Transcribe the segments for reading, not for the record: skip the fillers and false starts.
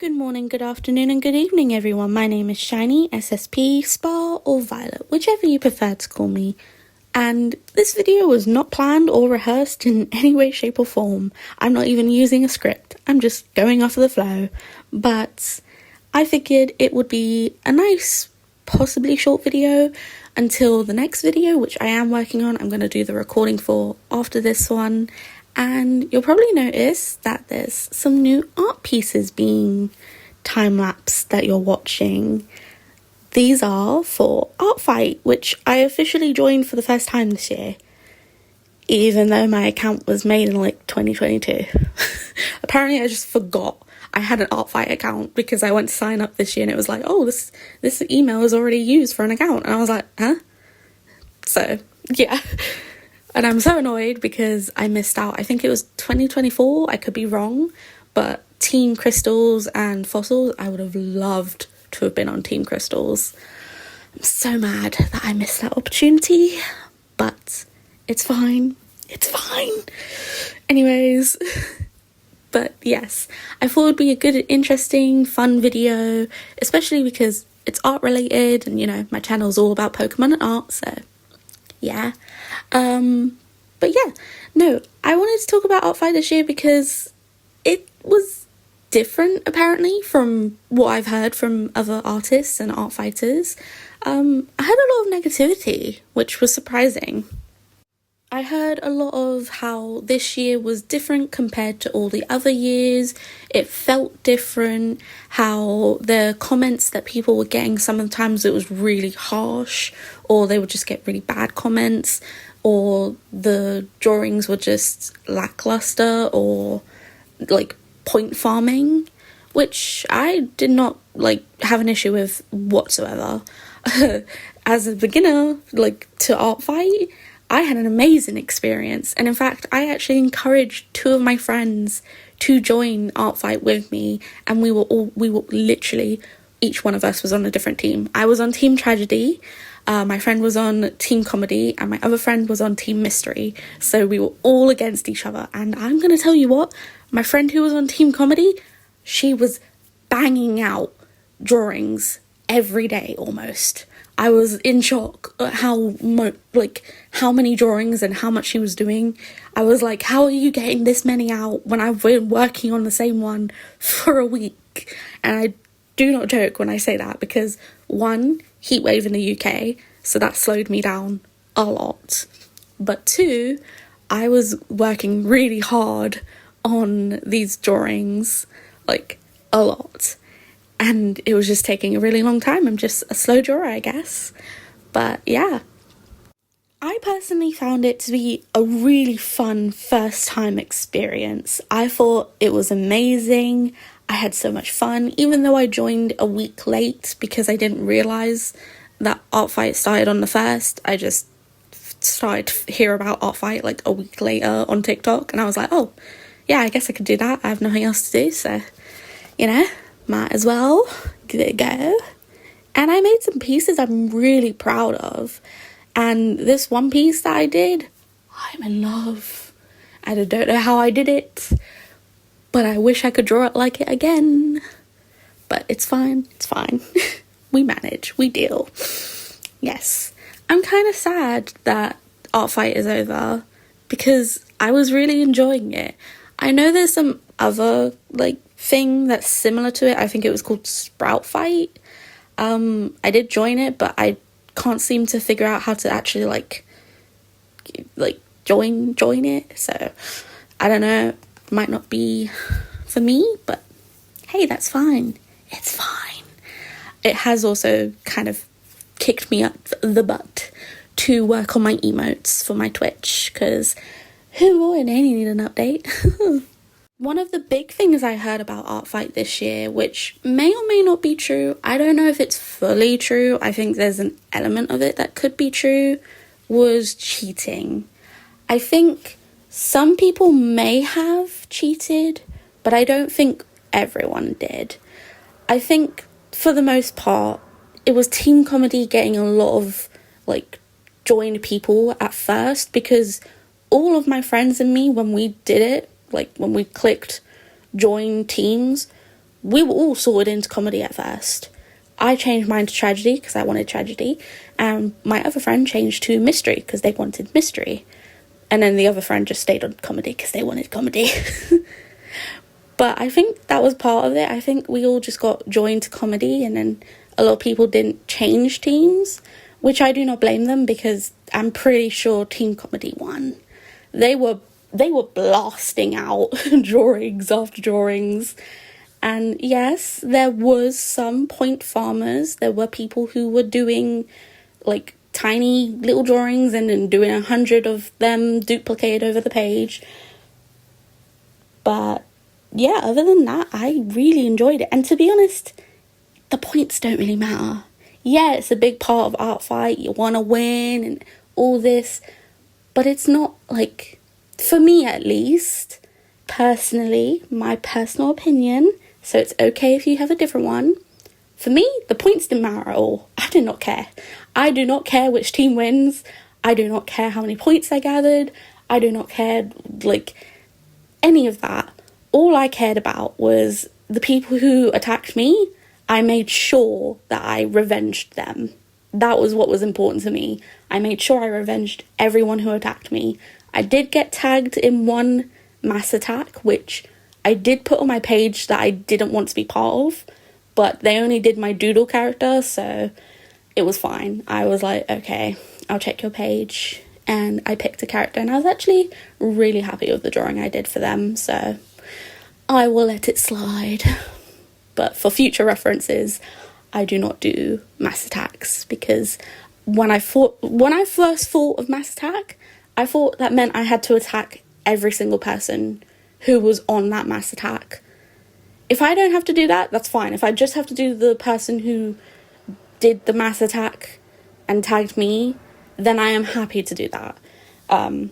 Good morning, good afternoon, and good evening, everyone. My name is Shiny, SSP, Spar, or Violet, whichever you prefer to call me. And this video was not planned or rehearsed in any way, shape, or form. I'm not even using a script. I'm just going off of the flow. But I figured it would be a nice, possibly short video until the next video, which I am working on. I'm going to do the recording for after this one. And you'll probably notice that there's some new art pieces being time-lapsed that you're watching. These are for Artfight, which I officially joined for the first time this year, even though my account was made in like 2022. Apparently I just forgot I had an Artfight account because I went to sign up this year and it was like, oh, this email is already used for an account. And I was like, huh? So, yeah. And I'm so annoyed because I missed out. I think it was 2024. I could be wrong. But Team Crystals and Fossils, I would have loved to have been on Team Crystals. I'm so mad that I missed that opportunity. But it's fine. It's fine. Anyways. But yes, I thought it would be a good, interesting, fun video. Especially because it's art related. And, you know, my channel is all about Pokemon and art. So, yeah. But yeah, no, I wanted to talk about Artfight this year because it was different, apparently, from what I've heard from other artists and art fighters. I heard a lot of negativity, which was surprising. I heard a lot of how this year was different compared to all the other years. It felt different, how the comments that people were getting, sometimes it was really harsh, or they would just get really bad comments, or the drawings were just lackluster or like point farming, which I did not like have an issue with whatsoever. As a beginner, like to Artfight, I had an amazing experience, and in fact I actually encouraged two of my friends to join Artfight with me, and we were literally, each one of us was on a different team. I was on Team Tragedy, my friend was on Team Comedy, and my other friend was on Team Mystery, so we were all against each other. And I'm gonna tell you what, my friend who was on Team Comedy, she was banging out drawings every day almost. I was in shock at how many drawings and how much she was doing. I was like, how are you getting this many out when I've been working on the same one for a week? And I do not joke when I say that, because one, heatwave in the UK, so that slowed me down a lot. But two, I was working really hard on these drawings, like a lot. And it was just taking a really long time. I'm just a slow drawer, I guess. But yeah. I personally found it to be a really fun first time experience. I thought it was amazing. I had so much fun, even though I joined a week late because I didn't realise that Artfight started on the 1st. I just started to hear about Artfight like a week later on TikTok, and I was like, oh, yeah, I guess I could do that. I have nothing else to do, so, you know, might as well give it a go. And I made some pieces I'm really proud of. And this one piece that I did, I'm in love. I don't know how I did it, but I wish I could draw it like it again. But it's fine, it's fine. We manage, we deal. Yes, I'm kind of sad that Artfight is over because I was really enjoying it. I know there's some other thing that's similar to it. I think it was called Sprout Fight. I did join it, but I can't seem to figure out how to actually join it. So I don't know, might not be for me, but hey, that's fine. It's fine. It has also kind of kicked me up the butt to work on my emotes for my Twitch, because they need an update. One of the big things I heard about Artfight this year, which may or may not be true, I don't know if it's fully true, I think there's an element of it that could be true, was cheating. I think some people may have cheated, but I don't think everyone did. I think for the most part, it was Team Comedy getting a lot of joined people at first, because all of my friends and me, when we did it, when we clicked join teams, we were all sorted into comedy at first. I changed mine to tragedy because I wanted tragedy, and my other friend changed to mystery because they wanted mystery. And then the other friend just stayed on comedy because they wanted comedy. But I think that was part of it. I think we all just got joined to comedy, and then a lot of people didn't change teams, which I do not blame them because I'm pretty sure Team Comedy won. They were blasting out drawings after drawings. And yes, there was some point farmers. There were people who were doing like tiny little drawings and then doing 100 of them duplicated over the page. But yeah, other than that, I really enjoyed it. And to be honest, the points don't really matter. Yeah, it's a big part of Artfight. You want to win and all this. But it's not like, for me at least, personally, my personal opinion, so it's okay if you have a different one. For me, the points didn't matter at all. I did not care. I do not care which team wins. I do not care how many points I gathered. I do not care, like, any of that. All I cared about was the people who attacked me. I made sure that I revenged them. That was what was important to me. I made sure I revenged everyone who attacked me. I did get tagged in one mass attack, which I did put on my page that I didn't want to be part of, but they only did my doodle character, so it was fine. I was like, okay, I'll check your page, and I picked a character, and I was actually really happy with the drawing I did for them, so I will let it slide. But for future references, I do not do mass attacks, because when I first thought of mass attack, I thought that meant I had to attack every single person who was on that mass attack. If I don't have to do that, that's fine. If I just have to do the person who did the mass attack and tagged me, then I am happy to do that. But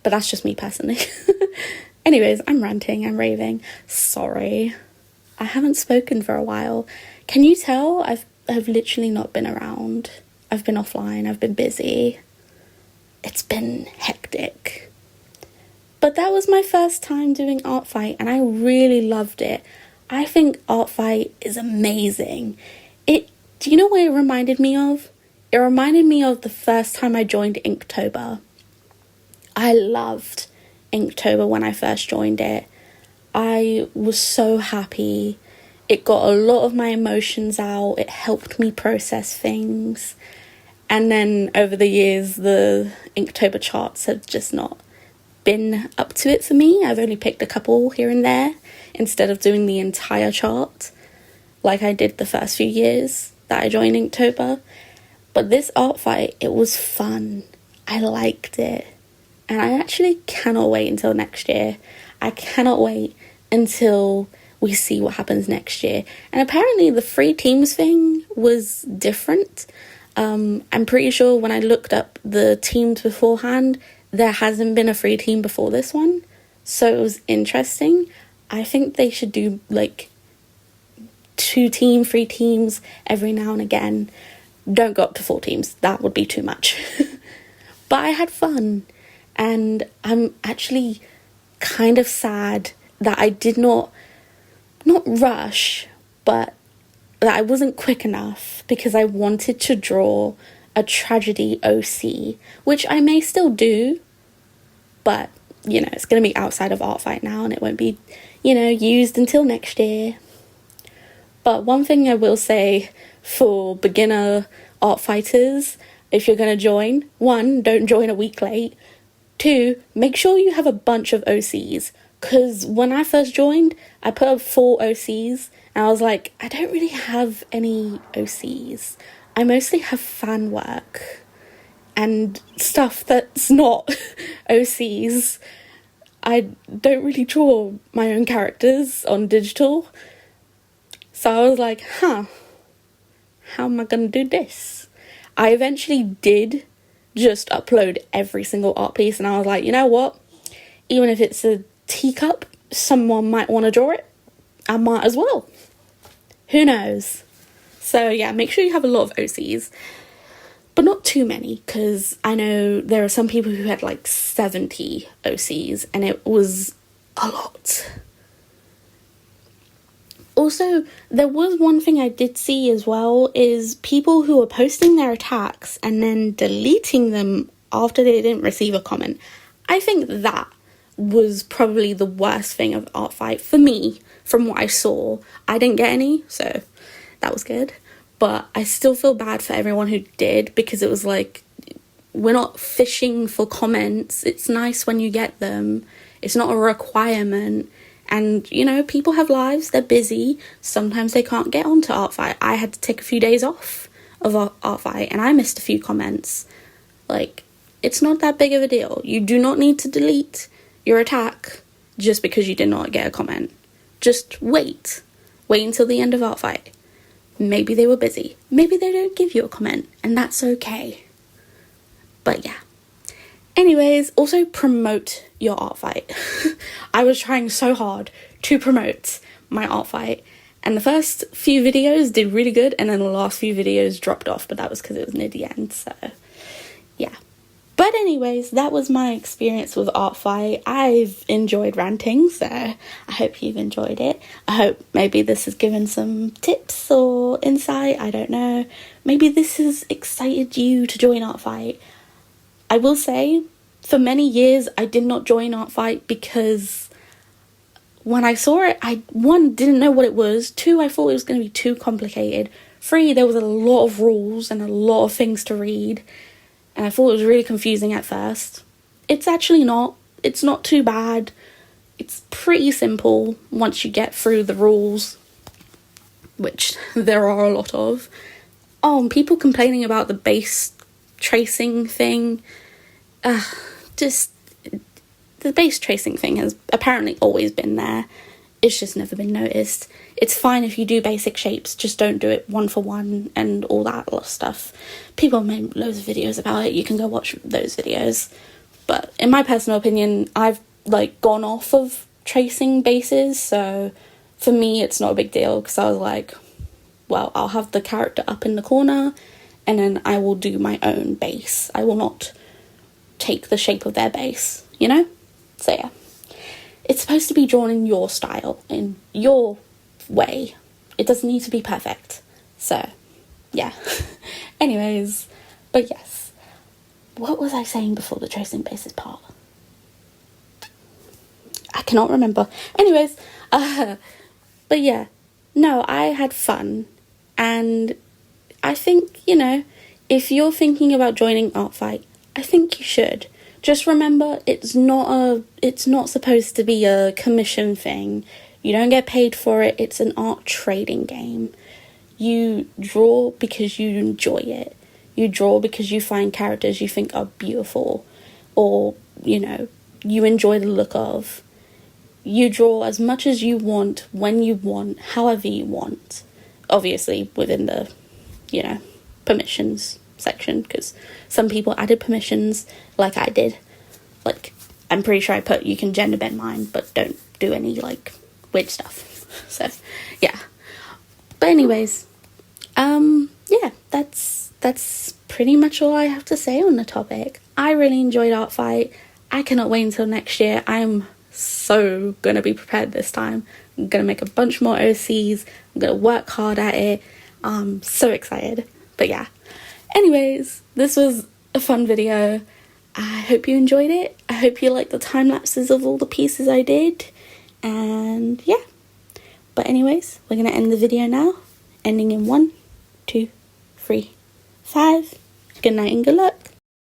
that's just me personally. Anyways, I'm ranting, I'm raving. Sorry. I haven't spoken for a while. Can you tell I've literally not been around? I've been offline, I've been busy. It's been hectic. But that was my first time doing Artfight, and I really loved it. I think Artfight is amazing. Do you know what it reminded me of? It reminded me of the first time I joined Inktober. I loved Inktober when I first joined it. I was so happy. It got a lot of my emotions out. It helped me process things. And then over the years, the Inktober charts have just not been up to it for me. I've only picked a couple here and there instead of doing the entire chart like I did the first few years that I joined Inktober. But this Artfight, it was fun. I liked it. And I actually cannot wait until next year. I cannot wait until we see what happens next year. And apparently the free teams thing was different. I'm pretty sure when I looked up the teams beforehand, there hasn't been a free team before this one. So it was interesting. I think they should do like 2 free teams every now and again. Don't go up to 4 teams. That would be too much. But I had fun. And I'm actually kind of sad that I did not rush, but that I wasn't quick enough, because I wanted to draw a tragedy OC, which I may still do, but, you know, it's going to be outside of Artfight now, and it won't be, you know, used until next year. But one thing I will say for beginner art fighters, if you're going to join, 1, don't join a week late. 2, make sure you have a bunch of OCs, because when I first joined, I put up 4 OCs, and I was like, I don't really have any OCs. I mostly have fan work and stuff that's not OCs. I don't really draw my own characters on digital. So I was like, how am I going to do this? I eventually did just upload every single art piece, and I was like, you know what? Even if it's a teacup, someone might want to draw it. I might as well. Who knows? So yeah, make sure you have a lot of OCs, but not too many, because I know there are some people who had like 70 OCs, and it was a lot. Also, there was one thing I did see as well, is people who were posting their attacks and then deleting them after they didn't receive a comment. I think that was probably the worst thing of Artfight for me, from what I saw. I didn't get any, so that was good. But I still feel bad for everyone who did, because it was like, we're not fishing for comments. It's nice when you get them. It's not a requirement. And, you know, people have lives, they're busy. Sometimes they can't get onto Artfight. I had to take a few days off of Artfight, and I missed a few comments. Like, it's not that big of a deal. You do not need to delete your attack just because you did not get a comment. Just wait. Wait until the end of Artfight. Maybe they were busy. Maybe they don't give you a comment, and that's okay. But yeah. Anyways, also promote your Artfight. I was trying so hard to promote my Artfight, and the first few videos did really good, and then the last few videos dropped off, but that was because it was near the end, so yeah. But anyways, that was my experience with Artfight. I've enjoyed ranting, so I hope you've enjoyed it. I hope maybe this has given some tips or insight, I don't know. Maybe this has excited you to join Artfight. I will say, for many years, I did not join Artfight because when I saw it, I, 1, didn't know what it was. 2, I thought it was going to be too complicated. 3, there was a lot of rules and a lot of things to read. And I thought it was really confusing at first. It's actually not. It's not too bad. It's pretty simple once you get through the rules, which there are a lot of. Oh, and people complaining about the base tracing thing. Just the base tracing thing has apparently always been there. It's just never been noticed. It's fine if you do basic shapes, just don't do it 1 for 1 and all that lot of stuff. People made loads of videos about it. You can go watch those videos. But in my personal opinion, I've like gone off of tracing bases, so for me it's not a big deal, because I was like, well, I'll have the character up in the corner and then I will do my own base. I will not take the shape of their base, you know? So yeah. It's supposed to be drawn in your style, in your way. It doesn't need to be perfect. So, yeah. Anyways, but yes. What was I saying before the tracing bases part? I cannot remember. Anyways, but yeah. No, I had fun. And I think, you know, if you're thinking about joining Artfight, I think you should. Just remember, it's not supposed to be a commission thing. You don't get paid for it. It's an art trading game. You draw because you enjoy it. You draw because you find characters you think are beautiful, or, you know, you enjoy the look of. You draw as much as you want, when you want, however you want. Obviously, within the, you know, permissions section, because some people added permissions like I did. Like, I'm pretty sure I put you can gender bend mine, but don't do any like weird stuff. So yeah, but anyways, yeah, that's pretty much all I have to say on the topic. I really enjoyed Artfight. I cannot wait until next year. I'm so gonna be prepared this time. I'm gonna make a bunch more OCs. I'm gonna work hard at it. I'm so excited. But yeah, anyways, this was a fun video. I hope you enjoyed it. I hope you liked the time lapses of all the pieces I did. And yeah. But anyways, we're going to end the video now. Ending in 1, 2, 3, 5. Good night and good luck.